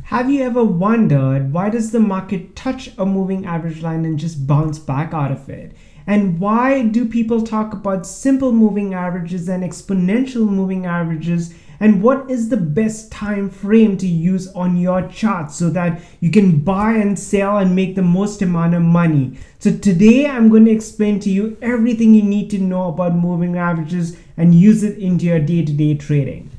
Have you ever wondered why does the market touch a moving average line and just bounce back out of it? And why do people talk about simple moving averages and exponential moving averages? And what is the best time frame to use on your chart so that you can buy and sell and make the most amount of money? So today I'm going to explain to you everything you need to know about moving averages and use it into your day-to-day trading.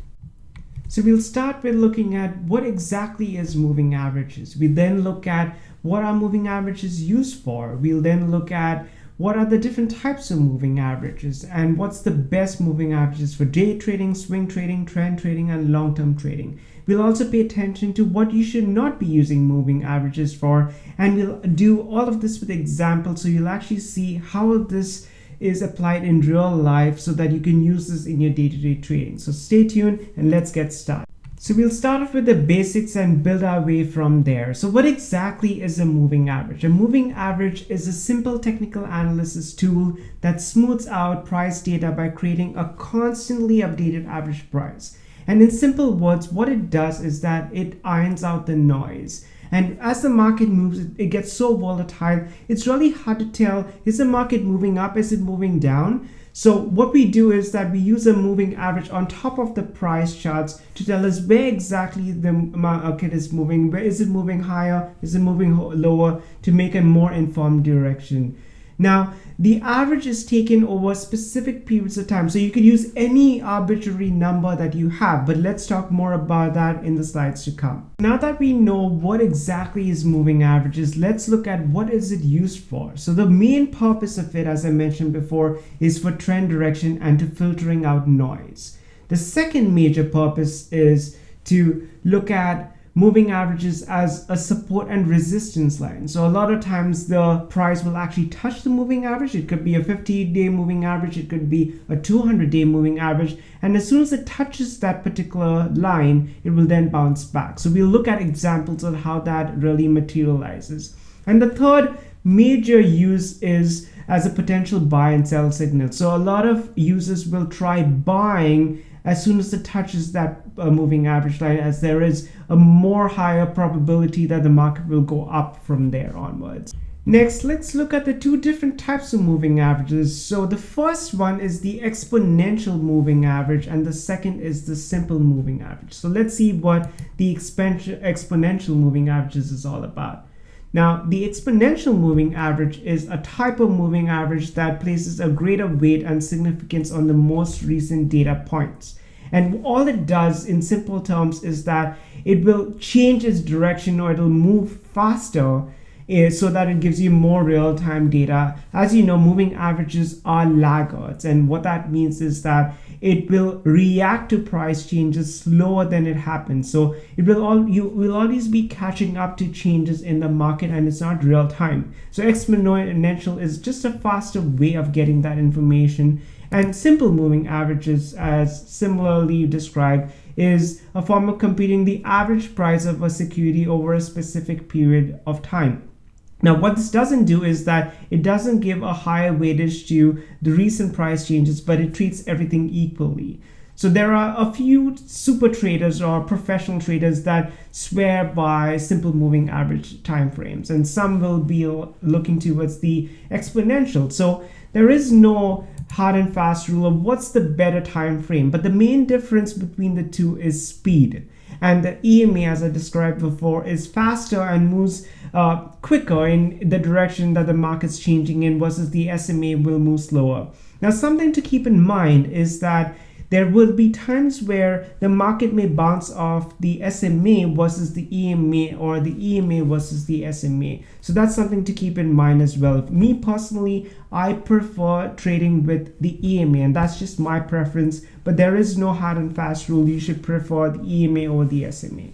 So we'll start with looking at what exactly is moving averages. We then look at what are moving averages used for. We'll then look at what are the different types of moving averages and what's the best moving averages for day trading, swing trading, trend trading, and long-term trading. We'll also pay attention to what you should not be using moving averages for, and we'll do all of this with examples so you'll actually see how this is applied in real life so that you can use this in your day-to-day trading. So stay tuned and let's get started. So we'll start off with the basics and build our way from there. So what exactly is a moving average? A moving average is a simple technical analysis tool that smooths out price data by creating a constantly updated average price. And in simple words, what it does is that it irons out the noise. And as the market moves, it gets so volatile, it's really hard to tell, is the market moving up, is it moving down? So what we do is that we use a moving average on top of the price charts to tell us where exactly the market is moving, where is it moving higher, is it moving lower, to make a more informed direction. Now, the average is taken over specific periods of time, so you could use any arbitrary number that you have, but let's talk more about that in the slides to come. Now that we know what exactly is moving averages, let's look at what is it used for. So the main purpose of it, as I mentioned before, is for trend direction and to filtering out noise. The second major purpose is to look at moving averages as a support and resistance line. So a lot of times the price will actually touch the moving average. It could be a 50-day moving average, it could be a 200-day moving average, and as soon as it touches that particular line, it will then bounce back. So we'll look at examples of how that really materializes. And the third major use is as a potential buy and sell signal. So a lot of users will try buying as soon as it touches that moving average line, as there is a more higher probability that the market will go up from there onwards. Next, let's look at the two different types of moving averages. So the first one is the exponential moving average and the second is the simple moving average. So let's see what the exponential moving averages is all about. Now, the exponential moving average is a type of moving average that places a greater weight and significance on the most recent data points. And all it does in simple terms is that it will change its direction, or it'll move faster so that it gives you more real-time data. As you know, moving averages are laggards, and what that means is that it will react to price changes slower than it happens. So you will always be catching up to changes in the market, and it's not real time. So exponential is just a faster way of getting that information. And simple moving averages, as similarly described, is a form of computing the average price of a security over a specific period of time. Now, what this doesn't do is that it doesn't give a higher weightage to the recent price changes, but it treats everything equally. So there are a few super traders or professional traders that swear by simple moving average timeframes, and some will be looking towards the exponential. So there is no hard and fast rule of what's the better time frame, but the main difference between the two is speed. And the EMA, as I described before, is faster and moves quicker in the direction that the market's changing in, versus the SMA will move slower. Now, something to keep in mind is that there will be times where the market may bounce off the SMA versus the EMA, or the EMA versus the SMA. So that's something to keep in mind as well. Me personally, I prefer trading with the EMA, and that's just my preference, but there is no hard and fast rule. You should prefer the EMA over the SMA.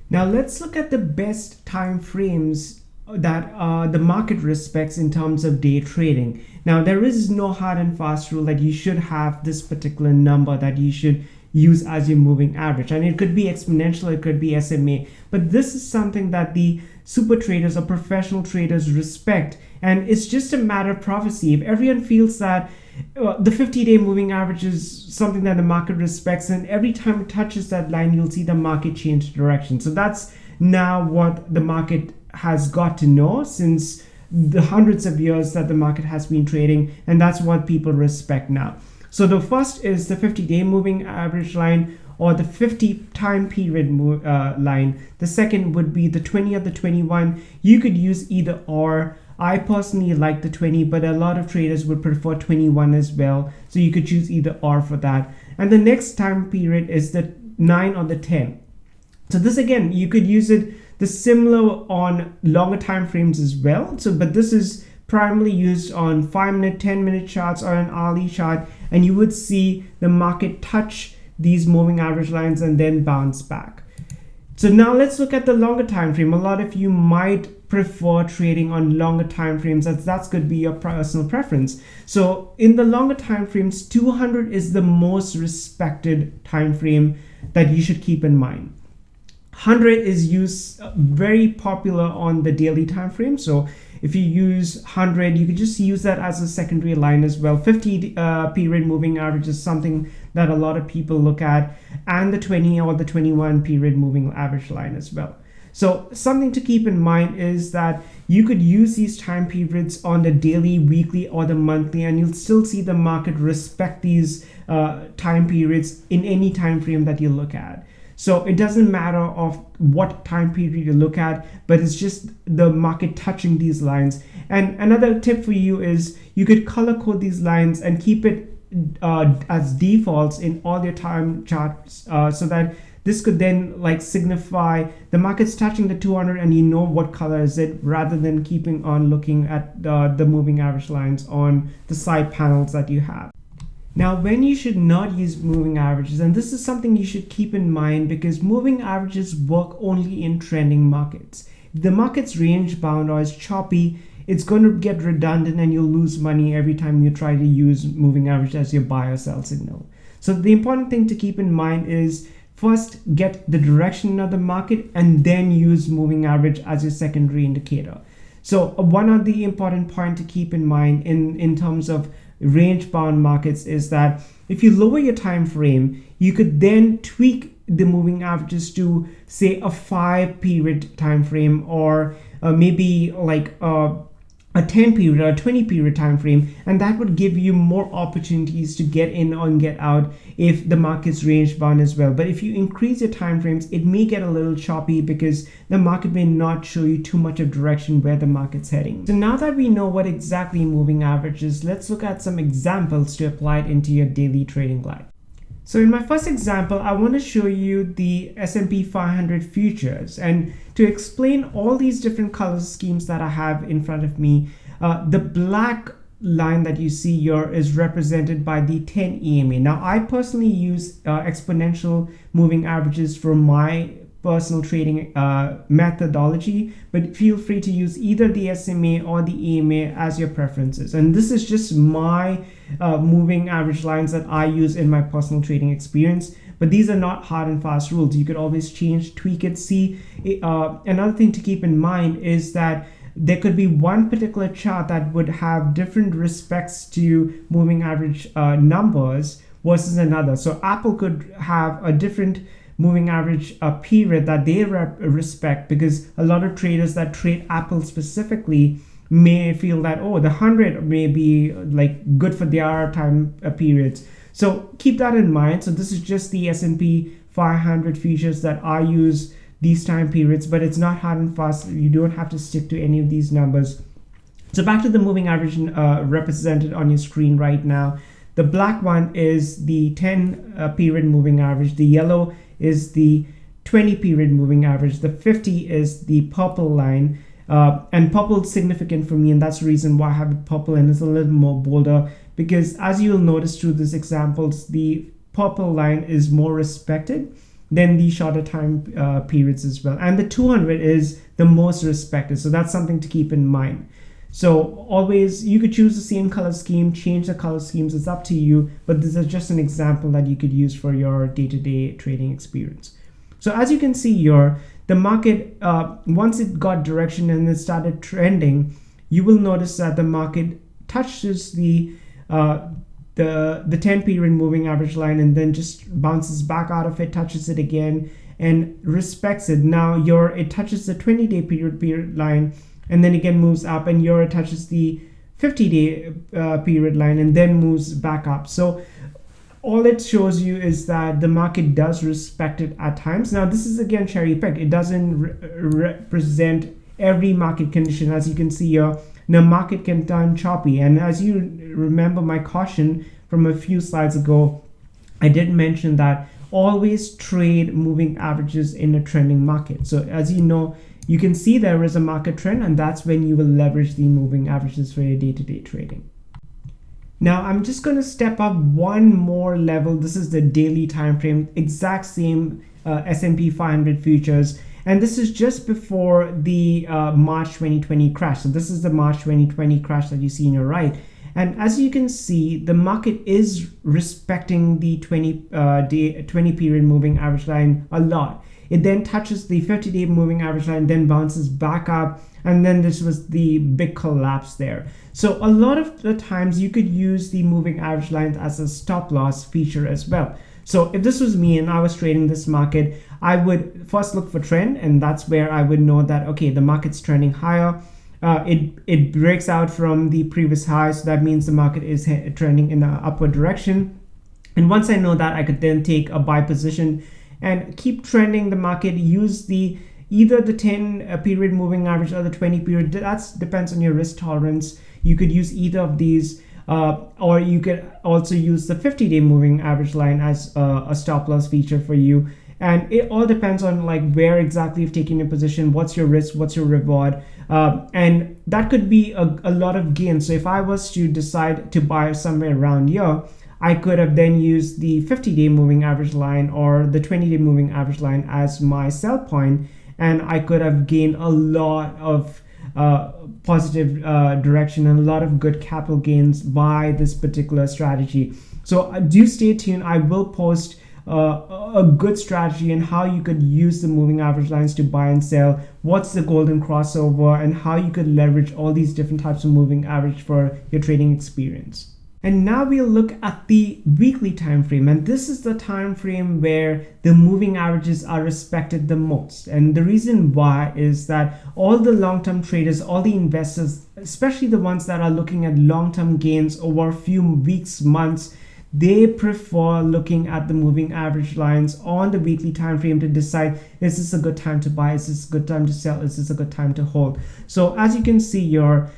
Now let's look at the best time frames that the market respects in terms of day trading. Now, there is no hard and fast rule that you should have this particular number that you should use as your moving average, and it could be exponential, it could be SMA, but this is something that the super traders or professional traders respect, and it's just a matter of prophecy. If everyone feels that the 50-day moving average is something that the market respects, and every time it touches that line, you'll see the market change direction. So that's now what the market has got to know since the hundreds of years that the market has been trading, and that's what people respect now. So the first is the 50-day moving average line, or the 50 time period line. The second would be the 20 or the 21. You could use either or. I personally like the 20, but a lot of traders would prefer 21 as well. So you could choose either or for that. And the next time period is the 9 or the 10. So this, again, you could use it the similar on longer time frames as well. So, but this is primarily used on 5-minute, 10-minute charts or an hourly chart, and you would see the market touch these moving average lines and then bounce back. So now let's look at the longer time frame. A lot of you might prefer trading on longer time frames, as that could be your personal preference. So in the longer time frames, 200 is the most respected time frame that you should keep in mind. 100 is used very popular on the daily time frame. So if you use 100, you could just use that as a secondary line as well. 50 period moving average is something that a lot of people look at, and the 20 or the 21 period moving average line as well. So something to keep in mind is that you could use these time periods on the daily, weekly, or the monthly, and you'll still see the market respect these time periods in any time frame that you look at. So it doesn't matter of what time period you look at, but it's just the market touching these lines. And another tip for you is you could color code these lines and keep it as defaults in all your time charts, so that this could then like signify the market's touching the 200 and you know what color is it, rather than keeping on looking at the moving average lines on the side panels that you have. Now, when you should not use moving averages, and this is something you should keep in mind, because moving averages work only in trending markets. If the market's range bound or is choppy, it's going to get redundant and you'll lose money every time you try to use moving average as your buy or sell signal. So the important thing to keep in mind is first get the direction of the market and then use moving average as your secondary indicator. So one of the important point to keep in mind in terms of range bound markets is that if you lower your time frame, you could then tweak the moving averages to say a 5 period time frame, or maybe like a 10 period or a 20 period time frame, and that would give you more opportunities to get in or get out if the market's range bound as well. But if you increase your time frames, it may get a little choppy because the market may not show you too much of direction where the market's heading. So now that we know what exactly moving average is, let's look at some examples to apply it into your daily trading life. So in my first example, I want to show you the S&P 500 futures, and to explain all these different color schemes that I have in front of me, the black line that you see here is represented by the 10 EMA. Now, I personally use exponential moving averages for my personal trading methodology, but feel free to use either the SMA or the EMA as your preferences. And this is just my moving average lines that I use in my personal trading experience, but these are not hard and fast rules. You could always change, tweak it, see. Another thing to keep in mind is that there could be one particular chart that would have different respects to moving average numbers versus another. So Apple could have a different moving average period that they respect, because a lot of traders that trade Apple specifically may feel that, oh, the 100 may be like good for their time periods. So keep that in mind. So this is just the S&P 500 futures that I use these time periods, but it's not hard and fast. You don't have to stick to any of these numbers. So back to the moving average represented on your screen right now. The black one is the 10 period moving average. The yellow is the 20 period moving average. The 50 is the purple line. And purple is significant for me, and that's the reason why I have it purple and it's a little more bolder, because as you'll notice through these examples, the purple line is more respected than the shorter time periods as well. And the 200 is the most respected, so that's something to keep in mind. So always, you could choose the same color scheme, change the color schemes, it's up to you, but this is just an example that you could use for your day-to-day trading experience. So as you can see here, the market, once it got direction and it started trending, you will notice that the market touches the 10 period moving average line and then just bounces back out of it, touches it again, and respects it. Now it touches the 20-day period line, and then again moves up, and it touches the 50-day period line and then moves back up. So all it shows you is that the market does respect it at times. Now this is again cherry picked. It doesn't represent every market condition. As you can see here, the market can turn choppy, and as you remember my caution from a few slides ago, I did mention that always trade moving averages in a trending market. So as you know, you can see there is a market trend, and that's when you will leverage the moving averages for your day-to-day trading. Now I'm just going to step up one more level. This is the daily time frame, exact same S&P 500 futures, and this is just before the March 2020 crash. So this is the March 2020 crash that you see on your right. And as you can see, the market is respecting the 20 period moving average line a lot. It then touches the 50-day moving average line, then bounces back up, and then this was the big collapse there. So a lot of the times you could use the moving average line as a stop loss feature as well. So if this was me and I was trading this market, I would first look for trend, and that's where I would know that, okay, the market's trending higher. It breaks out from the previous high, so that means the market is trending in an upward direction. And once I know that, I could then take a buy position and keep trending the market. Use either the 10 period moving average or the 20 period. That depends on your risk tolerance. You could use either of these, or you could also use the 50-day moving average line as a stop loss feature for you. And it all depends on like where exactly you've taken your position, what's your risk, what's your reward, and that could be a lot of gain. So if I was to decide to buy somewhere around here, I could have then used the 50-day moving average line or the 20-day moving average line as my sell point, and I could have gained a lot of positive direction and a lot of good capital gains by this particular strategy. So do stay tuned. I will post a good strategy and how you could use the moving average lines to buy and sell, what's the golden crossover, and how you could leverage all these different types of moving average for your trading experience. And now we'll look at the weekly time frame, and this is the time frame where the moving averages are respected the most. And the reason why is that all the long-term traders, all the investors, especially the ones that are looking at long-term gains over a few weeks, months, they prefer looking at the moving average lines on the weekly time frame to decide, is this a good time to buy, is this a good time to sell, is this a good time to hold. So as you can see here,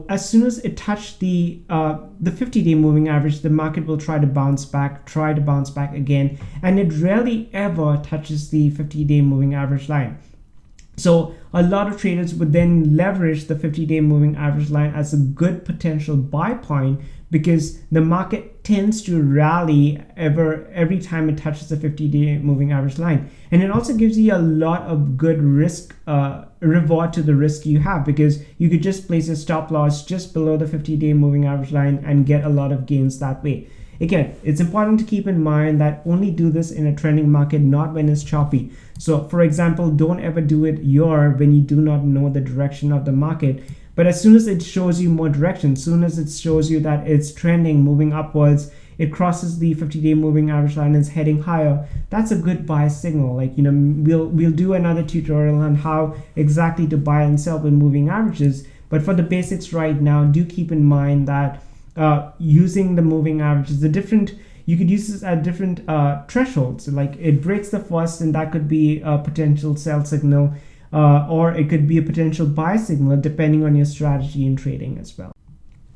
as soon as it touched the 50-day moving average, the market will try to bounce back again, and it rarely ever touches the 50-day moving average line. So a lot of traders would then leverage the 50-day moving average line as a good potential buy point, because the market tends to rally every time it touches the 50-day moving average line. And it also gives you a lot of good risk reward to the risk you have, because you could just place a stop loss just below the 50-day moving average line and get a lot of gains that way. Again, it's important to keep in mind that only do this in a trending market, not when it's choppy. So for example, don't ever do it when you do not know the direction of the market. But as soon as it shows you more direction, as soon as it shows you that it's trending, moving upwards, it crosses the 50-day moving average line and is heading higher, that's a good buy signal. Like, we'll do another tutorial on how exactly to buy and sell with moving averages. But for the basics right now, do keep in mind that using the moving averages, you could use this at different thresholds. Like it breaks the first, and that could be a potential sell signal, or it could be a potential buy signal depending on your strategy in trading as well.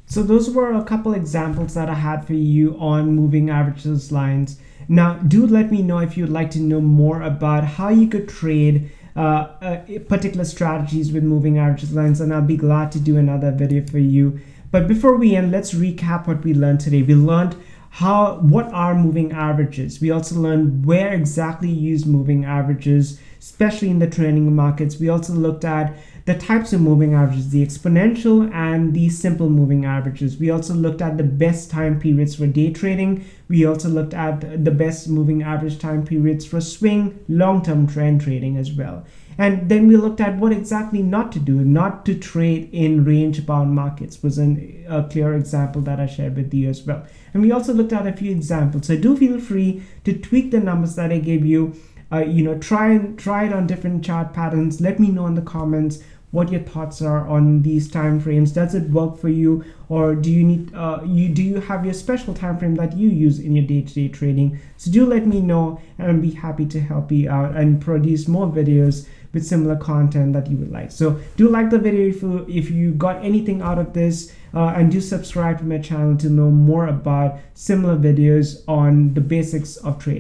So those were a couple examples that I had for you on moving averages lines. Now do let me know if you'd like to know more about how you could trade particular strategies with moving averages lines, and I'll be glad to do another video for you. But before we end, let's recap what we learned today. We learned what are moving averages. We also learned where exactly you use moving averages, especially in the trending markets. We also looked at the types of moving averages, the exponential and the simple moving averages. We also looked at the best time periods for day trading. We also looked at the best moving average time periods for swing long-term trend trading as well. And then we looked at what exactly not to do. Not to trade in range-bound markets was a clear example that I shared with you as well. And we also looked at a few examples. So do feel free to tweak the numbers that I gave you try it on different chart patterns. Let me know in the comments what your thoughts are on these time frames. Does it work for you, or do you need do you have your special time frame that you use in your day-to-day trading? So do let me know, and I'll be happy to help you out and produce more videos with similar content that you would like. So do like the video if you got anything out of this, and do subscribe to my channel to know more about similar videos on the basics of trading.